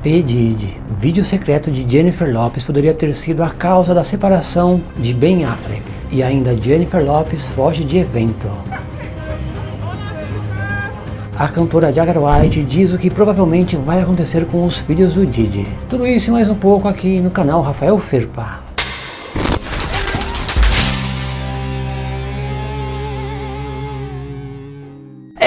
P. Diddy. Vídeo secreto de Jennifer Lopez poderia ter sido a causa da separação de Ben Affleck. E ainda Jennifer Lopez foge de evento. A cantora Jagger White diz o que provavelmente vai acontecer com os filhos do Diddy. Tudo isso e mais um pouco aqui no canal Rafael Ferpa.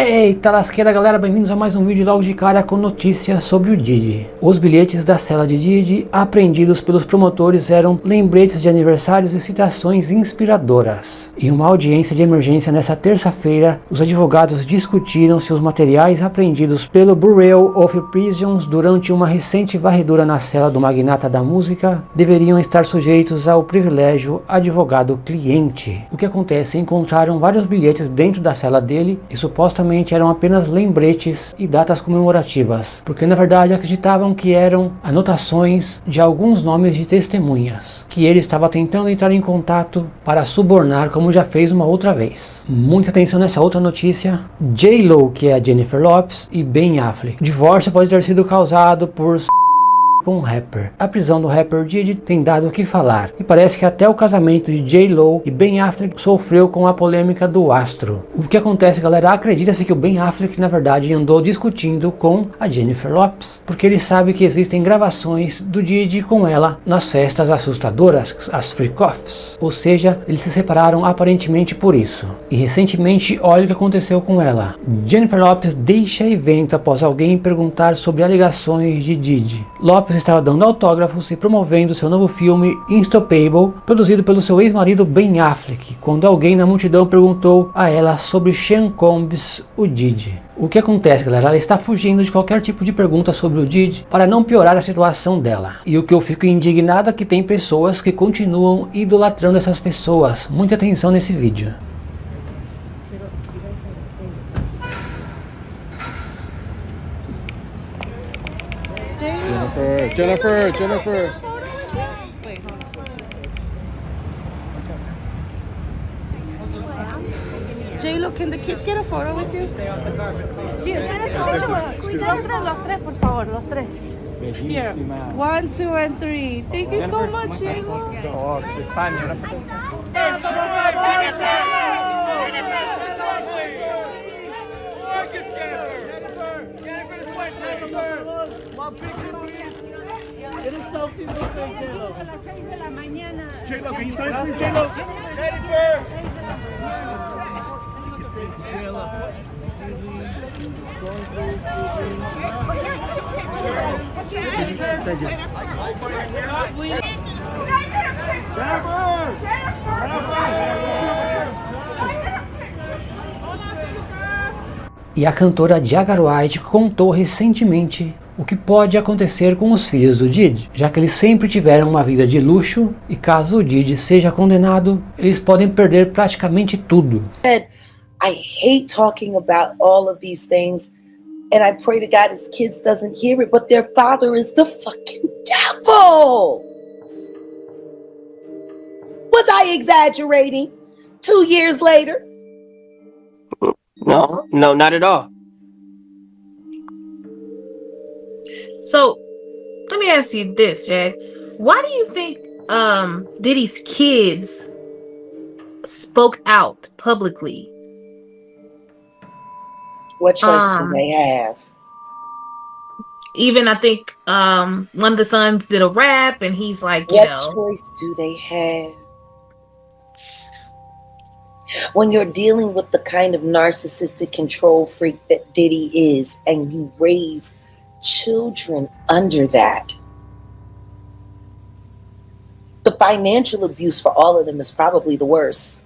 Eita lasqueira galera, bem-vindos a mais um vídeo logo de cara com notícias sobre o Diddy. Os bilhetes da cela de Diddy apreendidos pelos promotores eram lembretes de aniversários e citações inspiradoras. Em uma audiência de emergência nesta terça-feira, os advogados discutiram se os materiais apreendidos pelo Bureau of Prisons durante uma recente varredura na cela do magnata da música deveriam estar sujeitos ao privilégio advogado-cliente. O que acontece? Encontraram vários bilhetes dentro da cela dele e supostamente eram apenas lembretes e datas comemorativas, porque na verdade acreditavam que eram anotações de alguns nomes de testemunhas, que ele estava tentando entrar em contato para subornar, como já fez uma outra vez. Muita atenção nessa outra notícia. J.Lo, que é a Jennifer Lopez, e Ben Affleck. O divórcio pode ter sido causado por com o rapper. A prisão do rapper Diddy tem dado o que falar, e parece que até o casamento de J.Lo e Ben Affleck sofreu com a polêmica do astro. O que acontece, galera? Acredita-se que o Ben Affleck na verdade andou discutindo com a Jennifer Lopez, porque ele sabe que existem gravações do Diddy com ela nas festas assustadoras, as freak-offs, ou seja, eles se separaram aparentemente por isso. E recentemente, olha o que aconteceu com ela. Jennifer Lopez deixa evento após alguém perguntar sobre alegações de Diddy. Lopez estava dando autógrafos e promovendo seu novo filme Unstoppable, produzido pelo seu ex-marido Ben Affleck, quando alguém na multidão perguntou a ela sobre Sean Combs, o Diddy. O que acontece, galera? Ela está fugindo de qualquer tipo de pergunta sobre o Diddy para não piorar a situação dela. E o que eu fico indignado é que tem pessoas que continuam idolatrando essas pessoas. Muita atenção nesse vídeo. Jennifer. Wait, hold on. J-Lo, can the kids get a photo with you? Stay off the carpet, please. Los tres, por favor, los tres. Here, 1, 2, and 3. Thank you so much, J-Lo. España, Get a selfie with J-Lo. A las 6 de la mañana. J-Lo, can you sign please, J-Lo? E a cantora Jagger White contou recentemente o que pode acontecer com os filhos do Diddy, já que eles sempre tiveram uma vida de luxo e caso o Diddy seja condenado, eles podem perder praticamente tudo. I hate talking about all of these things and I pray to God his kids doesn't hear it, but their father is the fucking devil. Was I exaggerating? 2 years later? No, not at all. So, let me ask you this, Jag. Why do you think Diddy's kids spoke out publicly? What choice do they have? Even I think one of the sons did a rap, and he's like, you what know, choice do they have? When you're dealing with the kind of narcissistic control freak that Diddy is, and you raise children under that, the financial abuse for all of them is probably the worst,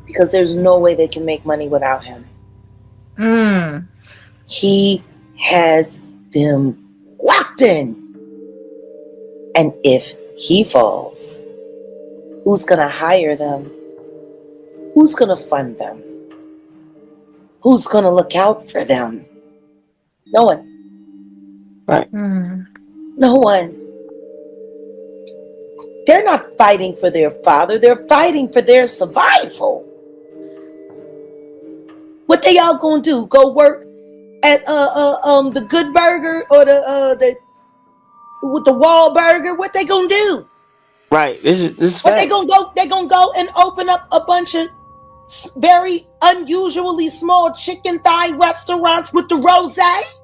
because there's no way they can make money without him. He has them locked in, and if he falls, who's gonna hire them? Who's gonna fund them? Who's gonna look out for them? No one. Right. No one. They're not fighting for their father. They're fighting for their survival. What they all gonna do? Go work at the Good Burger or the with the Wahlburger? What they gonna do? Right. This is What they facts. gonna go? They gonna go and open up a bunch of very unusually small chicken thigh restaurants with the rosé?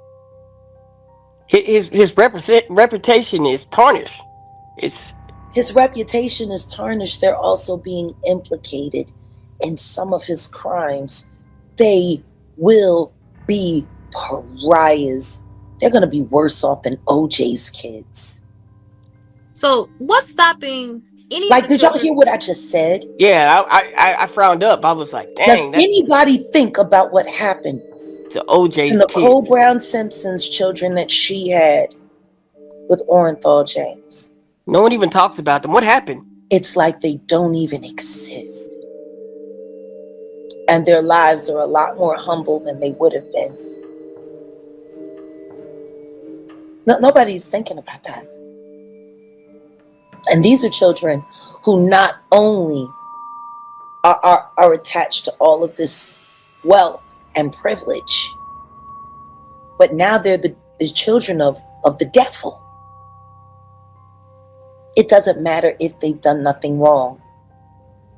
His reputation is tarnished. His reputation is tarnished. They're also being implicated in some of his crimes. They will be pariahs. They're going to be worse off than OJ's kids. So what's stopping any? Like, did y'all hear what I just said? Yeah, I frowned up. I was like, Does dang, that's anybody think about what happened to OJ's to Nicole kids. Brown Simpson's children that she had with Orenthal James? No one even talks about them. What happened? It's like they don't even exist. And their lives are a lot more humble than they would have been. Nobody's thinking about that. And these are children who not only are attached to all of this wealth and privilege, but now they're the children of the devil. It doesn't matter if they've done nothing wrong.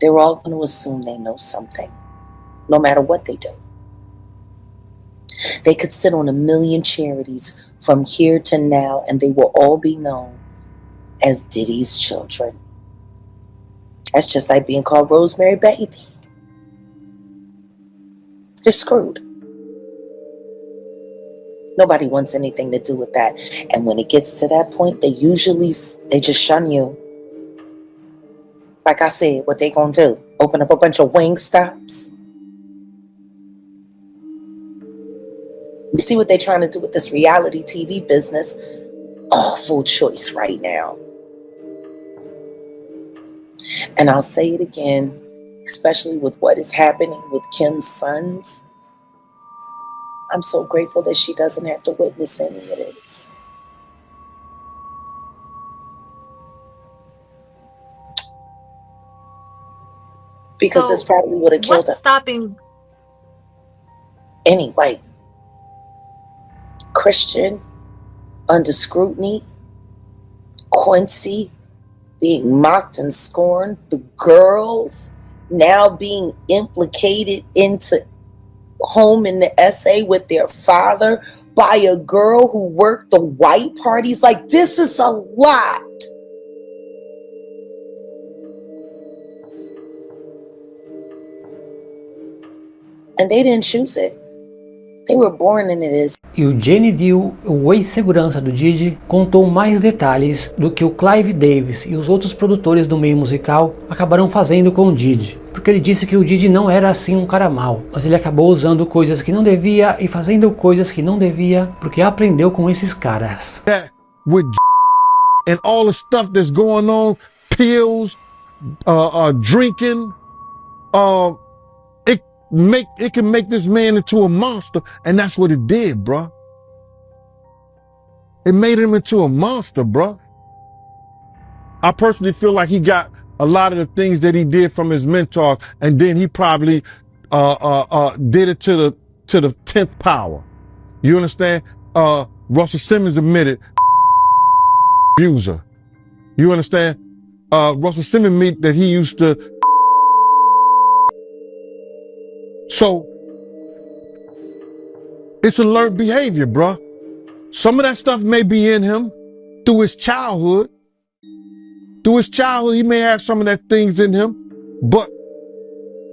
They're all going to assume they know something, no matter what they do. They could sit on 1 million charities from here to now, and they will all be known as Diddy's children. That's just like being called Rosemary Baby. They're screwed. Nobody wants anything to do with that. And when it gets to that point, they just shun you. Like I said, what they gonna do? Open up a bunch of wing stops? You see what they're trying to do with this reality TV business? Awful choice right now. And I'll say it again, especially with what is happening with Kim's sons. I'm so grateful that she doesn't have to witness any of this. Because So, this probably would have killed what's her. stopping? Any white Christian under scrutiny, Quincy being mocked and scorned, the girls now being implicated into home in the essay with their father by a girl who worked the white parties. Like, this is a lot. And they didn't choose it. They were born into this. E o Jenny Dill, o ex-segurança do Diddy, contou mais detalhes do que o Clive Davis e os outros produtores do meio musical acabaram fazendo com o Diddy. Porque ele disse que o Diddy não era assim um cara mau, mas ele acabou usando coisas que não devia e fazendo coisas que não devia porque aprendeu com esses caras. With and all the stuff that's going on, pills, drinking, it can make this man into a monster, and that's what it did, bruh. It made him into a monster, bruh. I personally feel like he got a lot of the things that he did from his mentor, and then he probably did it to the 10th power. You understand? Russell Simmons admitted abuser. You understand? Russell Simmons admitted that he used to. So it's a learned behavior, bruh. Some of that stuff may be in him through his childhood. Through his childhood, he may have some of that things in him, but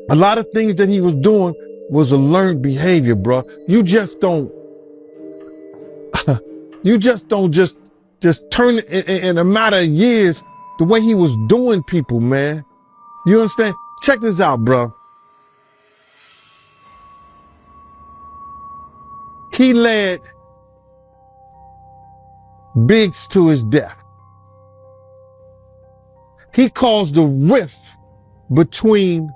a lot of things that he was doing was a learned behavior, bruh. You just don't just turn it in a matter of years the way he was doing people, man. You understand? Check this out, bruh. He led Biggs to his death. He caused a rift between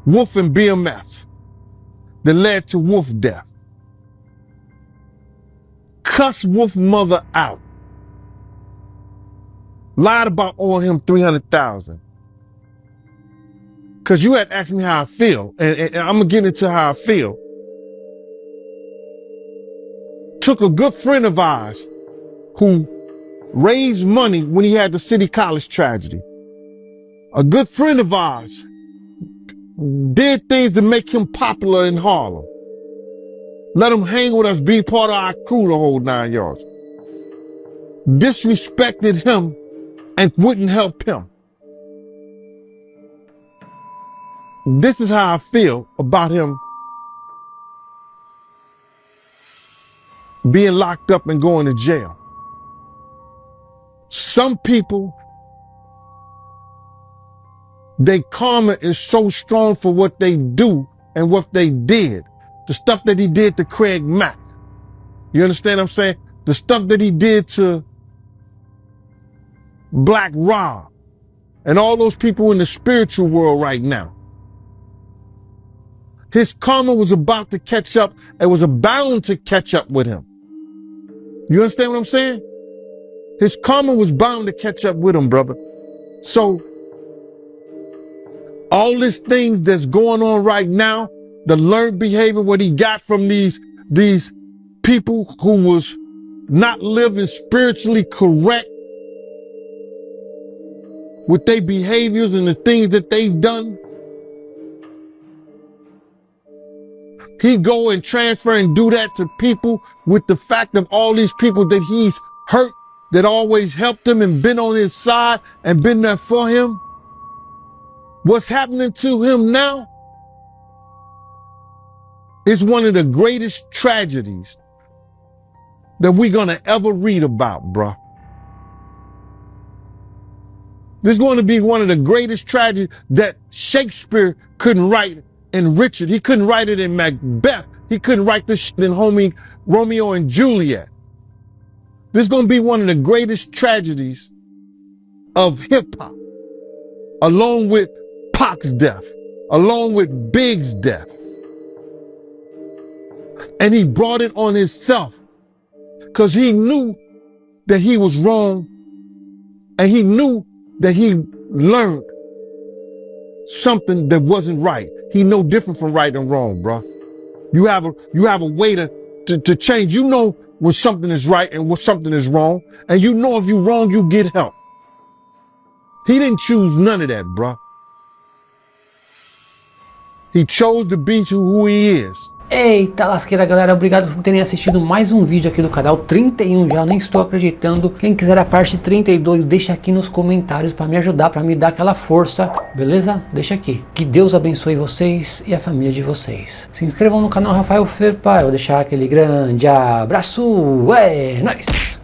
Wolf and BMF that led to Wolf death. Cussed Wolf mother out. Lied about owing him $300,000. Cause you had asked me how I feel, and I'm gonna get into how I feel. took a good friend of ours who raised money when he had the City College tragedy. A good friend of ours did things to make him popular in Harlem. Let him hang with us, be part of our crew the whole 9 yards. Disrespected him and wouldn't help him. This is how I feel about him being locked up and going to jail. Some people, their karma is so strong for what they do and what they did. The stuff that he did to Craig Mack. You understand what I'm saying? The stuff that he did to Black Rob and all those people in the spiritual world right now. His karma was about to catch up and was bound to catch up with him. You understand what I'm saying? His karma was bound to catch up with him, brother. So, all these things that's going on right now, the learned behavior, what he got from these people who was not living spiritually correct with their behaviors and the things that they've done. He go and transfer and do that to people with the fact of all these people that he's hurt, that always helped him and been on his side and been there for him. What's happening to him now is one of the greatest tragedies that we're gonna ever read about, bruh. This is going to be one of the greatest tragedies that Shakespeare couldn't write in Richard. He couldn't write it in Macbeth. He couldn't write this shit in Romeo and Juliet. This is going to be one of the greatest tragedies of hip hop, along with Pac's death, along with Big's death. And he brought it on himself because he knew that he was wrong, and he knew that he learned something that wasn't right. He no different from right and wrong, bro. You have a way to change. You know when something is right and when something is wrong, and you know if you're wrong, you get help. He didn't choose none of that, bro. He chose to be who he is. Eita lasqueira, galera, obrigado por terem assistido mais um vídeo aqui do canal, 31 já, nem estou acreditando. Quem quiser a parte 32, deixa aqui nos comentários para me ajudar, para me dar aquela força, beleza? Deixa aqui. Que Deus abençoe vocês e a família de vocês. Se inscrevam no canal Rafael Ferpa, eu vou deixar aquele grande abraço, é nóis!